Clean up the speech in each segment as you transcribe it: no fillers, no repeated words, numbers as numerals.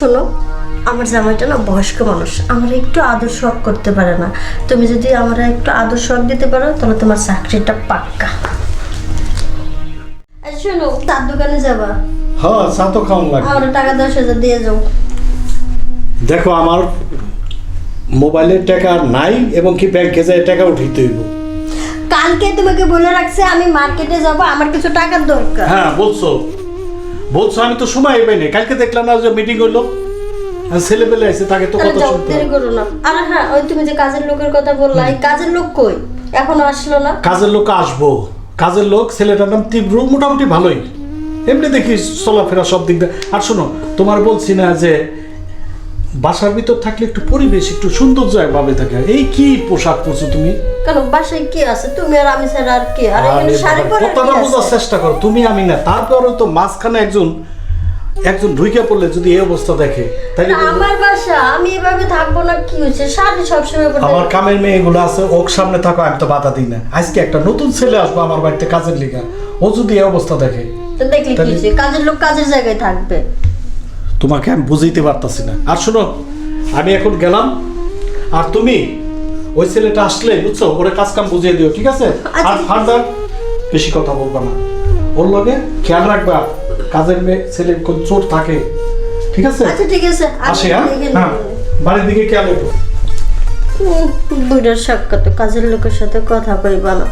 শোনো, আমার জামাইটা না বয়স্ক মানুষ, আমার একটু আদর শখ করতে পারে না। তুমি যদি আমার একটু আদর শখ দিতে পারো তাহলে তোমার চাকরিটা পাক্কা। আচ্ছা শোনো, তার দোকানে যাবা? হ্যাঁ, চা তো খাওয়ান লাগে। আমার টাকা 10,000 দিয়ে যাও। দেখো, আমার মোবাইলের টাকা নাই এবং কি ব্যাংকে যায় টাকা উঠাইতে হইব। কালকে তোমাকে বলে রাখছে আমি মার্কেটে যাব, আমার কিছু টাকার দরকার। হ্যাঁ বলছো, আমি তো সময় পাই না। কালকে দেখলাম না যে মিটিং হইলো, ছেলে পেলে আছে, তাকে তো তাহলে কথা যাও, শুনতে দেরি হবে। করো না। আর হ্যাঁ, ওই তুমি যে কাজের লোকের কথা বললা, এই কাজের লোক কই? এখনো আসলো না? কাজের লোক আসবো। কাজের লোক, ছেলেটার নাম তীব্র, মোটামুটি ভালোই, এমনি দেখি চলাফেরা সব দিক দিয়ে। আর শোনো, তোমার বলছি না যে বাসার ভিতর থাকলে একটু পরিবেশ একটু সৌন্দর্য ভাবে থাকে। এই কি পোশাক পরছো তুমি? কেন, বাসায় কি আছে? তুমি আর আমি ছাড়া আর কে? আর এখানে আরে শাড়ি বাবা, পরে কথাটা বোঝার চেষ্টা করো। তুমি আমি না, তারপরে তো মাঝখানে একজন ঢুইকে পড়লে যদি এই অবস্থা দেখে, তাইলে বলবো, আমার বাসা, আমি এভাবে থাকবো না। কি হয়েছে? শাড়ি সবসময় পরে আমার কামের মেয়েগুলো আছে, ওক সামনে থাকো, আমি তো বাধা দিই না। আজকে একটা নতুন ছেলে আসবো আমার বাড়িতে কাজের লিগা, ও যদি এই অবস্থা দেখে, তো দেখলে কি হয়েছে? কাজের লোক কাজের জায়গায় থাকবে। তোমাকে আমি বুঝাইতে পারতাছি না। আর শোনো, আমি এখন গেলাম, আর তুমি ওই ছেলেটা আসলে বুঝছো, ওরে কাজ কাম বুঝিয়ে দিও, ঠিক আছে? আর ফার্দার বেশি কথা বলবা না, ওর লগে খেয়াল রাখবা। কাজের মেয়ে ছেলে কোন চোর থাকে, ঠিক আছে? আচ্ছা ঠিক আছে, আসে। হ্যাঁ, বাড়ির দিকে খেয়াল রেখো। বুড়ার সাক্ষাৎ কাজের লোকের সাথে কথা কইবা না।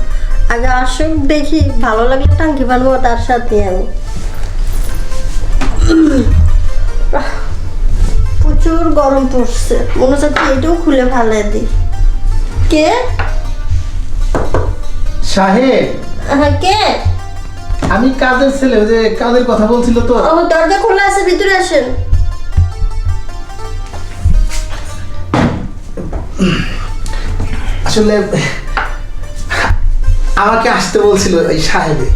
আগে আসুক, দেখি ভালো লাগলে টাঙ্কি বানবো তার সাথে আমি। প্রচুর গরম পড়ছে, মনে হচ্ছে এটাও খুলে ফালাই দিই। কে? সাহেব, হ্যাঁ কে? আমি কাজের ছেলে, ওই যে কাজের কথা বলছিল তো। ও, দরজা খোলা আছে, ভিতরে আসেন। আসলে আমাকে আসতে বলছিল এই সাহেবে।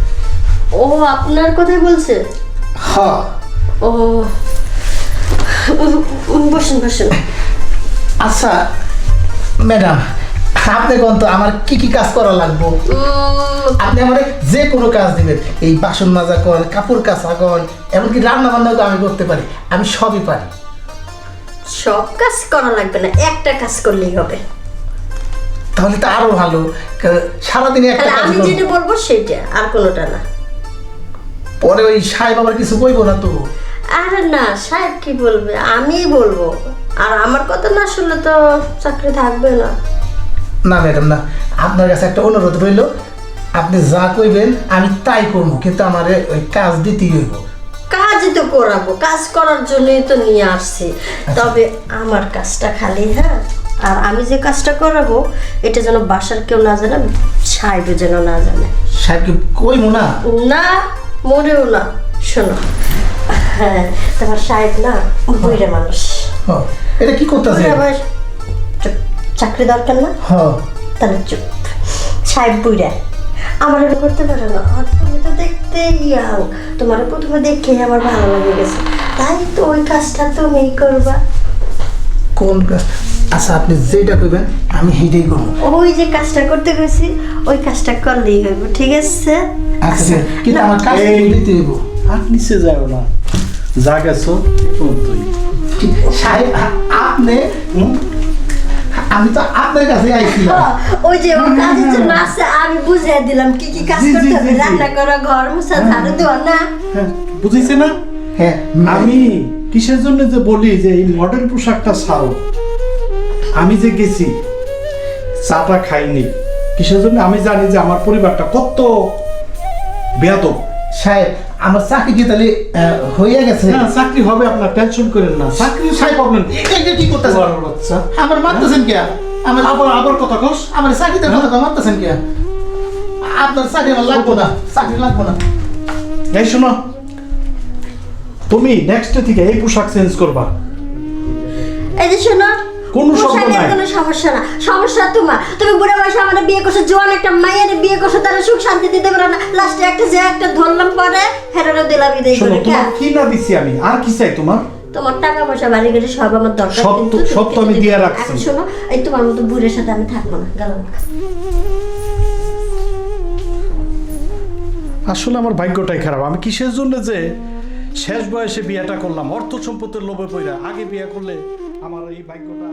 ও আপনার কথাই বলছে? হ, ও, বসেন বসেন। আচ্ছা ম্যাডাম, আপনি কোন তো আমার কি কি কাজ করা লাগবে? আপনি আমার যে কোনো কাজ দিবেন, এই বাসন মাজা কর, কাপড় কাচা কর, এমনকি রান্না বান্নাও তো আমি করতে পারি, আমি সবই পারি। সব কাজ করা লাগবে না, একটা কাজ করলেই হবে। তাহলে তো আরো ভালো, কারণ সারাদিনে একটা তাহলে কাজ আমি করব। যেটা বলবো সেটা, আর কোনোটা না। পরে ওই সাহেব আবার কিছু বলবো না তো? আরে না, সাহেব কি বলবে, আমিই বলবো। আর আমার কথা না শুনলে তো চাকরি থাকবে না। না ম্যাডাম, না, আপনার কাছে একটা অনুরোধ রইল, আপনি যা কইবেন আমি তাই করবো, কিন্তু আমার ওই কাজ দিতেই হইব। কাজই তো করাবো, কাজ করার জন্যই তো নিয়ে আসছি। তবে আমার কাজটা খালি, হ্যাঁ, আর আমি যে কাজটা করাবো এটা যেন বাসার কেউ না জানে, সাহেবও যেন না জানে। সাহেবকে কইবো না? না, মরেও না। শোনো, হ্যাঁ, তোমার সাহেব না বুড়া মানুষ। হ, এটা কি করতেছে? বুড়া বয়স, চুপ। চাকরি দরকার না, হ, তাহলে চুপ। সাহেব বুড়া, আমার এটা করতে পারে না। আর তুমি তো দেখতে ইয়াং, তোমার প্রথমে দেখে আমার ভালো লেগে গেছে, তাই তো ওই কাজটা তুমি করবা। কোন কাজ? আচ্ছা, আপনি যেটা কইবেন আমি সেইটাই করবো। ওই যে কাজটা করতে গেছি, ওই কাজটা করলেই হইব, ঠিক আছে? আচ্ছা ঠিক আছে, কিন্তু আমার কাজ এই- দিতে হইব। আর নিচে যাও না, যা গেছো তুই। সাহেব, আপনি, আমি তো আপনার কাছে আইছিলাম। ওই যে ওর কাজের জন্য আছে, আমি বুঝিয়ে দিলাম কি কি কাজ জি, জি, করতে হবে। জি, জি। রান্না করা, ঘর মুছা, ঝাড়ু দেওয়া না। হ্যাঁ, বুঝেছি না? হ্যাঁ, আমি কিসের জন্য যে বলি যে এই মডার্ন পোশাকটা ছাড়ো। আমি যে গেছি চাটা খাইনি, কিসের জন্য? আমি জানি যে আমার পরিবারটা কত বেয়াদব। সাহেব, আমার চাকরি কি তাহলে হয়ে গেছে? না, চাকরি হবে, আপনার টেনশন করেন না, চাকরি সাহেব পাবেন। এটা কি করতেছেন? বাচ্চা, আমার মারতেছেন কে? আমার আবার কথা কস। আমার চাকরিতে কথা মারতেছেন কে? আপনার চাকরি আমার লাগবো না, চাকরি লাগবো না। এই শোনো, তুমি নেক্সট থেকে এই পোশাক চেঞ্জ করবা। এই যে শোনো, কোনো শব্দ পোশাকের নাই। কোনো সমস্যা না, সমস্যা তোমার। তুমি বুড়া বয়সে আমাদের বিয়ে করছো, জোয়ান একটা মায়ের বিয়ে করছো, তারা সুখ শান্তি দিতে পারো না। লাস্টে একটা যে একটা ধরলাম পরে হেরারও দিলাম বিদায় শোনো, করে। তোমার কি না দিছি আমি, আর কি চাই তোমার? তোমার টাকা পয়সা বাড়ি গাড়ি সব আমার দরকার, সব তো- কিন্তু সব তো আমি দিয়ে রাখছি। এখন শোনো, এই তোমার মতো বুড়ের সাথে আমি থাকবো না, গেলাম। আসলে আমার ভাগ্যটাই খারাপ। আমি কিসের জন্য যে শেষ বয়সে বিয়েটা করলাম অর্থ সম্পত্তির লোভে পড়া। আগে বিয়ে করলে আমার এই ভাগ্যটা